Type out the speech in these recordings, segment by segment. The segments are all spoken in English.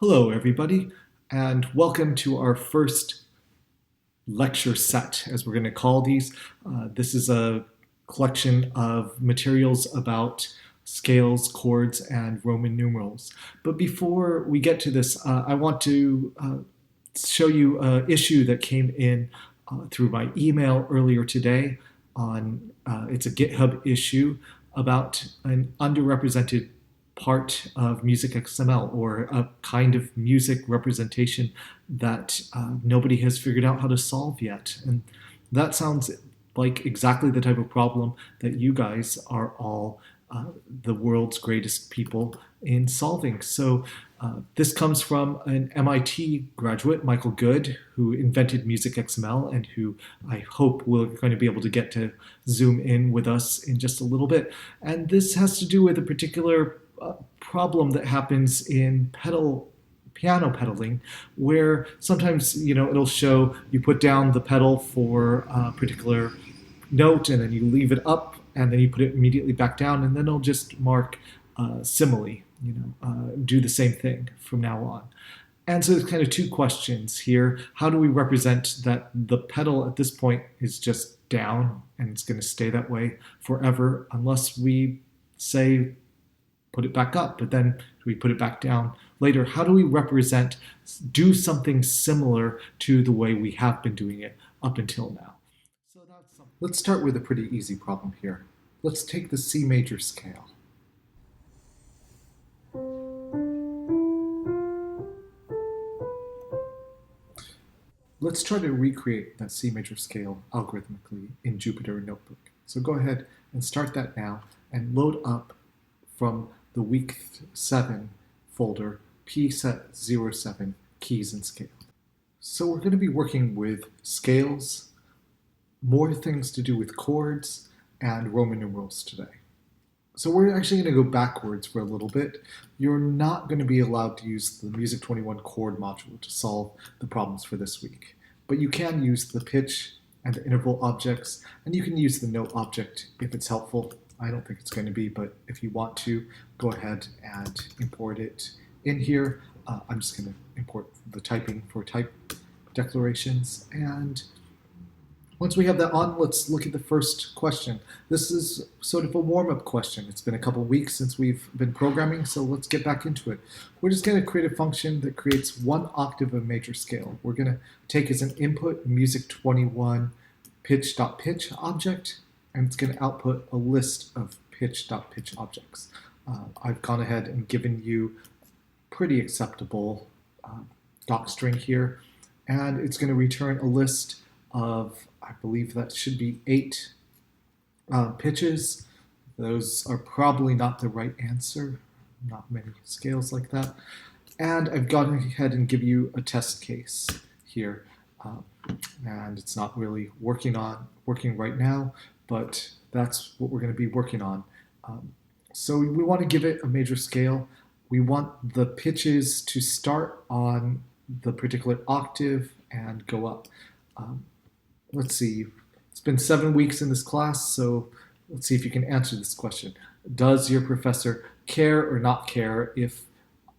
Hello, everybody, and welcome to our first lecture set, as we're going to call these. This is a collection of materials about scales, chords, and Roman numerals. But before we get to this, I want to show you an issue that came in through my email earlier today. It's a GitHub issue about an underrepresented part of music XML, or a kind of music representation that nobody has figured out how to solve yet. And that sounds like exactly the type of problem that you guys are all the world's greatest people in solving. So this comes from an MIT graduate, Michael Good, who invented Music XML and who I hope we're going to be able to get to zoom in with us in just a little bit. And this has to do with a particular problem that happens in piano pedaling, where sometimes it'll show you put down the pedal for a particular note and then you leave it up and then you put it immediately back down, and then it'll just mark simile, do the same thing from now on. And so there's kind of two questions here. How do we represent that the pedal at this point is just down and it's going to stay that way forever unless we say put it back up, but then we put it back down later? How do we do something similar to the way we have been doing it up until now? Let's start with a pretty easy problem here. Let's take the C major scale. Let's try to recreate that C major scale algorithmically in Jupyter Notebook. So go ahead and start that now and load up from the week 7 folder pset07 keys and scale. So we're going to be working with scales, more things to do with chords, and Roman numerals today. So we're actually going to go backwards for a little bit. You're not going to be allowed to use the Music 21 chord module to solve the problems for this week, but you can use the pitch and the interval objects, and you can use the note object if it's helpful. I don't think it's going to be, but if you want to, go ahead and import it in here. I'm just going to import the typing for type declarations. And once we have that on, let's look at the first question. This is sort of a warm-up question. It's been a couple weeks since we've been programming, so let's get back into it. We're just going to create a function that creates one octave of major scale. We're going to take as an input music 21 pitch.pitch object, and it's going to output a list of pitch.pitch objects. I've gone ahead and given you pretty acceptable docstring here, and it's going to return a list of, I believe that should be 8 pitches. Those are probably not the right answer. Not many scales like that. And I've gone ahead and give you a test case here. And it's not really working right now, but that's what we're going to be working on. So we want to give it a major scale. We want the pitches to start on the particular octave and go up. Let's see, it's been 7 weeks in this class, so let's see if you can answer this question. Does your professor care or not care if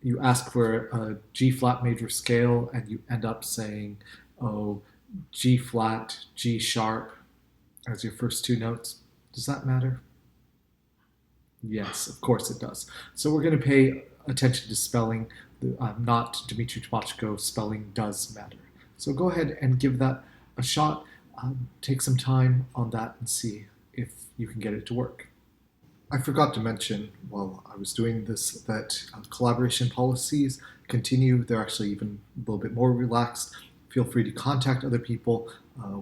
you ask for a G flat major scale and you end up saying, oh, G flat, G sharp as your first 2 notes? Does that matter? Yes, of course it does. So we're going to pay attention to spelling, not Dmitry Tmachko. Spelling does matter. So go ahead and give that a shot. Take some time on that and see if you can get it to work. I forgot to mention while I was doing this that collaboration policies continue. They're actually even a little bit more relaxed. Feel free to contact other people,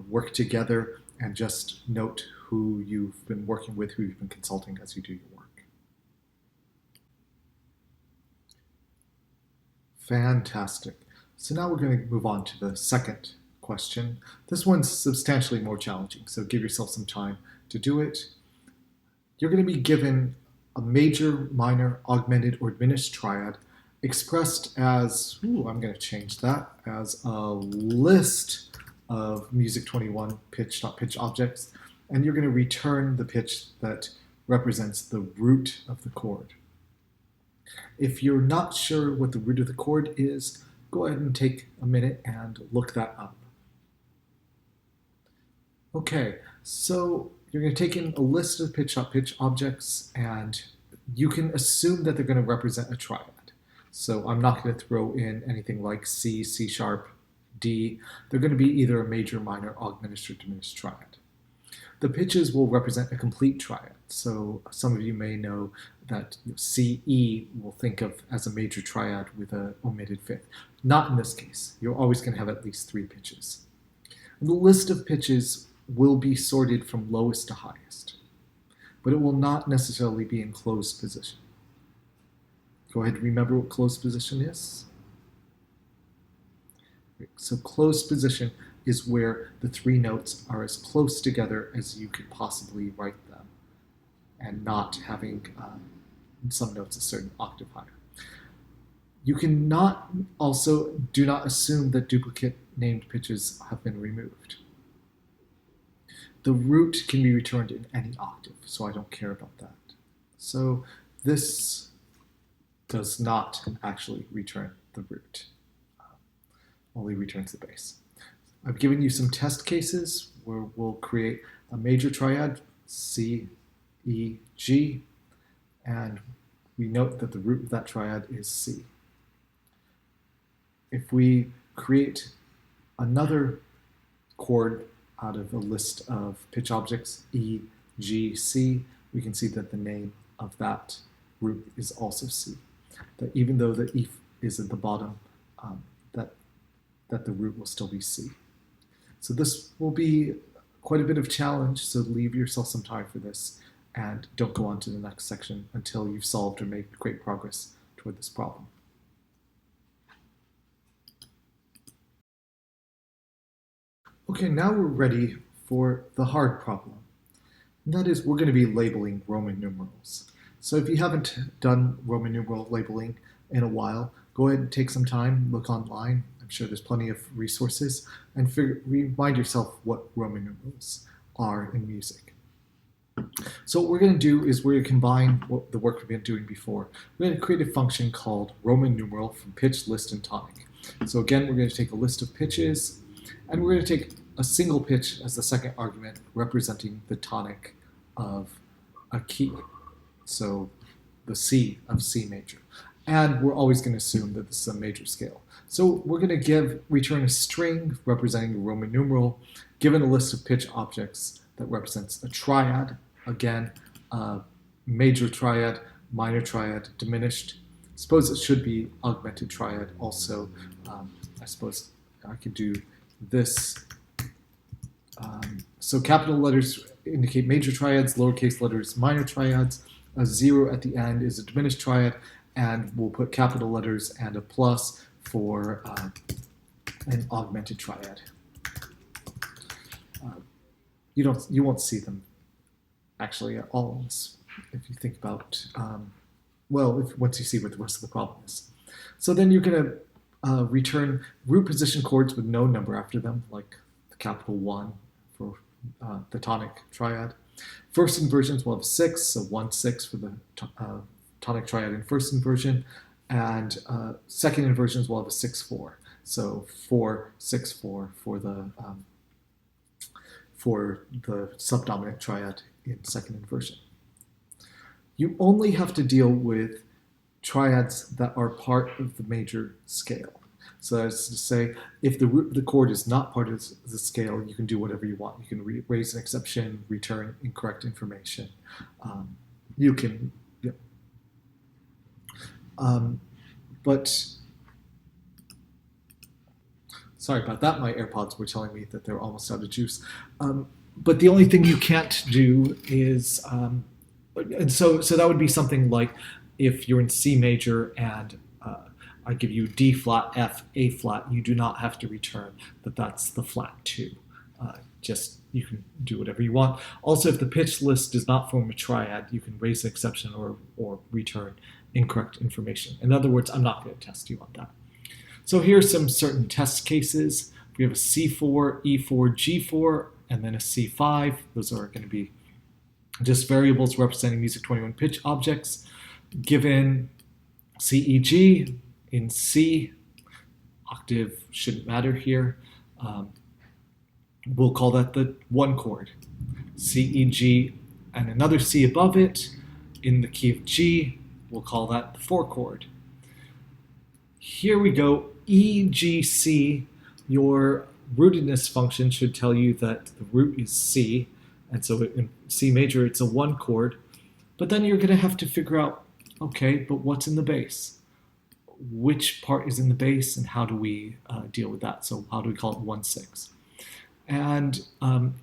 work together, and just note who you've been working with, who you've been consulting as you do your work. Fantastic. So now we're going to move on to the second question. This one's substantially more challenging, so give yourself some time to do it. You're going to be given a major, minor, augmented, or diminished triad expressed as, I'm going to change that, as a list of Music 21 pitch.pitch objects, and you're going to return the pitch that represents the root of the chord. If you're not sure what the root of the chord is, go ahead and take a minute and look that up. Okay, so you're going to take in a list of pitch objects, and you can assume that they're going to represent a triad. So I'm not going to throw in anything like C, C sharp, D. They're going to be either a major, minor, augmented, or diminished triad. The pitches will represent a complete triad. So some of you may know that C, E we'll think of as a major triad with an omitted fifth. Not in this case. You're always going to have at least 3 pitches. The list of pitches will be sorted from lowest to highest, but it will not necessarily be in closed position. Go ahead and remember what closed position is. So closed position is where the 3 notes are as close together as you could possibly write them, and not having some notes a certain octave higher. You cannot also do not assume that duplicate named pitches have been removed. The root can be returned in any octave, so I don't care about that. So this does not actually return the root, only returns the bass. I've given you some test cases where we'll create a major triad, C, E, G, and we note that the root of that triad is C. If we create another chord out of a list of pitch objects, E, G, C, we can see that the name of that root is also C. That even though the E is at the bottom, that the root will still be C. So this will be quite a bit of challenge, so leave yourself some time for this and don't go on to the next section until you've solved or made great progress toward this problem. Okay, now we're ready for the hard problem. And that is, we're going to be labeling Roman numerals. So if you haven't done Roman numeral labeling in a while, go ahead and take some time, look online. I'm sure there's plenty of resources, and remind yourself what Roman numerals are in music. So what we're going to do is we're going to combine the work we've been doing before. We're going to create a function called Roman numeral from pitch, list, and tonic. So again, we're going to take a list of pitches, and we're going to take a single pitch as the second argument, representing the tonic of a key. So the C of C major. And we're always going to assume that this is a major scale. So we're going to return a string representing a Roman numeral, given a list of pitch objects that represents a triad. Again, major triad, minor triad, diminished. Suppose it should be augmented triad also. I suppose I could do this. So capital letters indicate major triads, lowercase letters minor triads. A 0 at the end is a diminished triad, and we'll put capital letters and a plus for an augmented triad. You won't see them actually at all if you think about once you see what the rest of the problem is. So then you're going to return root position chords with no number after them, like the capital 1 for the tonic triad. First inversions will have 6, so 1, 6 for the tonic triad in first inversion, and second inversions will have a 6, 4. So 4, 6, 4 for the subdominant triad in second inversion. You only have to deal with triads that are part of the major scale. So that's to say, if the root of the chord is not part of the scale, you can do whatever you want. You can raise an exception, return incorrect information. You can, but sorry about that. My AirPods were telling me that they're almost out of juice. But the only thing you can't do is, and so that would be something like if you're in C major and I give you D flat, F, A flat, you do not have to return that that's the flat 2. You can do whatever you want. Also, if the pitch list does not form a triad, you can raise an exception or return incorrect information. In other words, I'm not going to test you on that. So here are some certain test cases. We have a C4, E4, G4, and then a C5. Those are going to be just variables representing music 21 pitch objects. Given C, E, G in C, octave shouldn't matter here. We'll call that the 1 chord. C, E, G, and another C above it in the key of G, we'll call that the 4 chord. Here we go, E, G, C. Your rootedness function should tell you that the root is C, and so in C major it's a 1 chord, but then you're going to have to figure out, okay, but what's in the bass? Which part is in the bass, and how do we deal with that? So how do we call it 1/6? And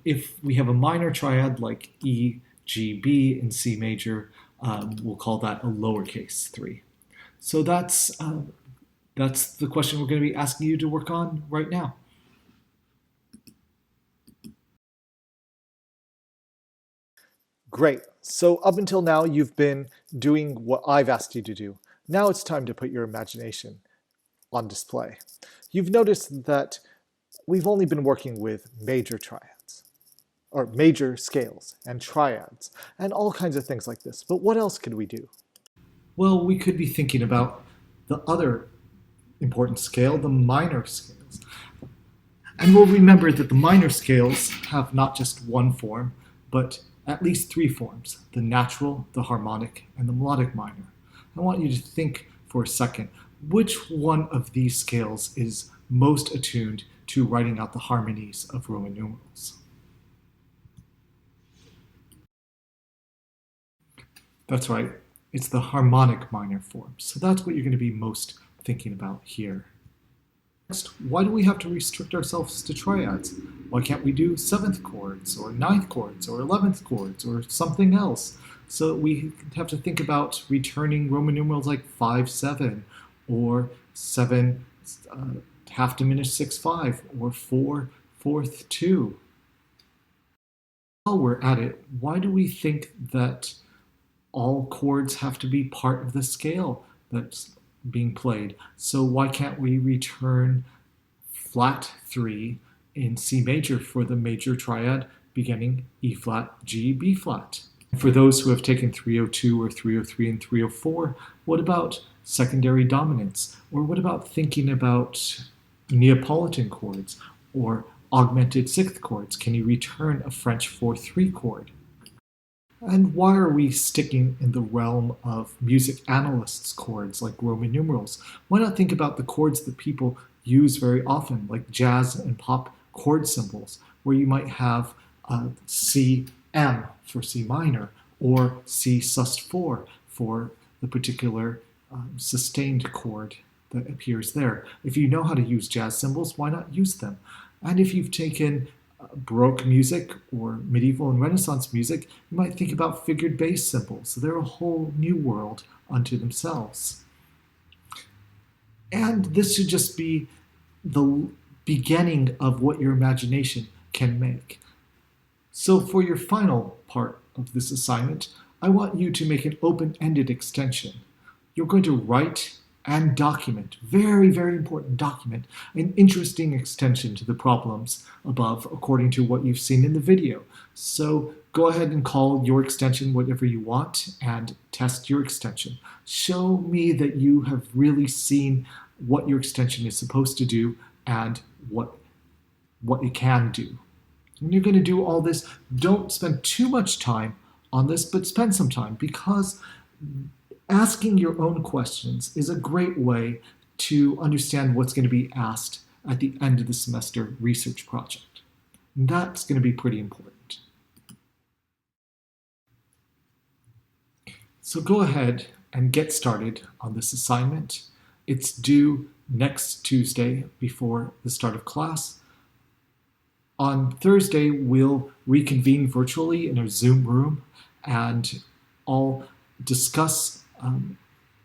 if we have a minor triad like E, G, B in C major, we'll call that a lowercase 3. So that's the question we're going to be asking you to work on right now. Great. So up until now, you've been doing what I've asked you to do. Now it's time to put your imagination on display. You've noticed that we've only been working with major triads, or major scales and triads, and all kinds of things like this. But what else could we do? Well, we could be thinking about the other important scale, the minor scales. And we'll remember that the minor scales have not just one form, but at least 3 forms: the natural, the harmonic, and the melodic minor. I want you to think for a second, which one of these scales is most attuned to writing out the harmonies of Roman numerals? That's right, it's the harmonic minor form. So that's what you're going to be most thinking about here. Next, why do we have to restrict ourselves to triads? Why can't we do 7th chords, or 9th chords, or 11th chords, or something else? So we have to think about returning Roman numerals like 5/7, or 7 half diminished 6/5, or 4/4 2. While we're at it, why do we think that all chords have to be part of the scale that's being played? So why can't we return flat 3 in C major for the major triad beginning E flat, G, B flat? For those who have taken 302 or 303 and 304, what about secondary dominants? Or what about thinking about Neapolitan chords or augmented 6th chords? Can you return a French 4/3 chord? And why are we sticking in the realm of music analysts' chords like Roman numerals? Why not think about the chords that people use very often, like jazz and pop chord symbols, where you might have C M for C minor, or C sus4 for the particular sustained chord that appears there. If you know how to use jazz symbols, why not use them? And if you've taken Baroque music or medieval and Renaissance music, you might think about figured bass symbols. So they're a whole new world unto themselves. And this should just be the beginning of what your imagination can make. So for your final part of this assignment, I want you to make an open-ended extension. You're going to write and document, very, very important, document an interesting extension to the problems above according to what you've seen in the video. So go ahead and call your extension whatever you want and test your extension. Show me that you have really seen what your extension is supposed to do and what it can do. When you're going to do all this, don't spend too much time on this, but spend some time, because asking your own questions is a great way to understand what's going to be asked at the end of the semester research project. And that's going to be pretty important. So go ahead and get started on this assignment. It's due next Tuesday before the start of class. On Thursday, we'll reconvene virtually in a Zoom room, and I'll discuss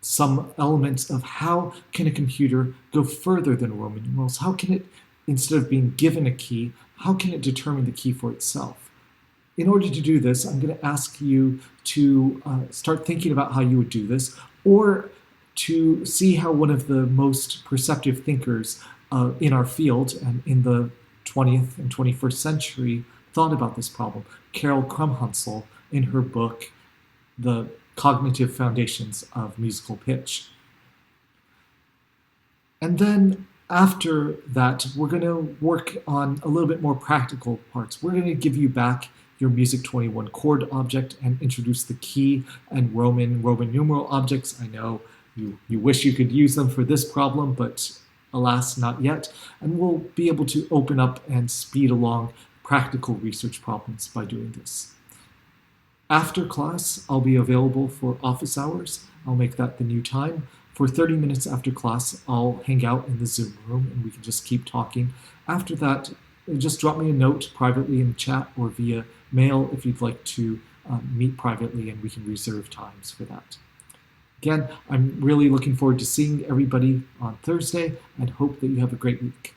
some elements of how can a computer go further than Roman numerals. How can it, instead of being given a key, how can it determine the key for itself? In order to do this, I'm going to ask you to start thinking about how you would do this, or to see how one of the most perceptive thinkers in our field and in the 20th and 21st century thought about this problem. Carol Krumhansel, in her book, The Cognitive Foundations of Musical Pitch. And then after that, we're going to work on a little bit more practical parts. We're going to give you back your Music 21 chord object and introduce the key and Roman numeral objects. I know you wish you could use them for this problem, but alas, not yet. And we'll be able to open up and speed along practical research problems by doing this. After class, I'll be available for office hours. I'll make that the new time. For 30 minutes after class, I'll hang out in the Zoom room and we can just keep talking. After that, just drop me a note privately in the chat or via mail if you'd like to meet privately, and we can reserve times for that. Again, I'm really looking forward to seeing everybody on Thursday and hope that you have a great week.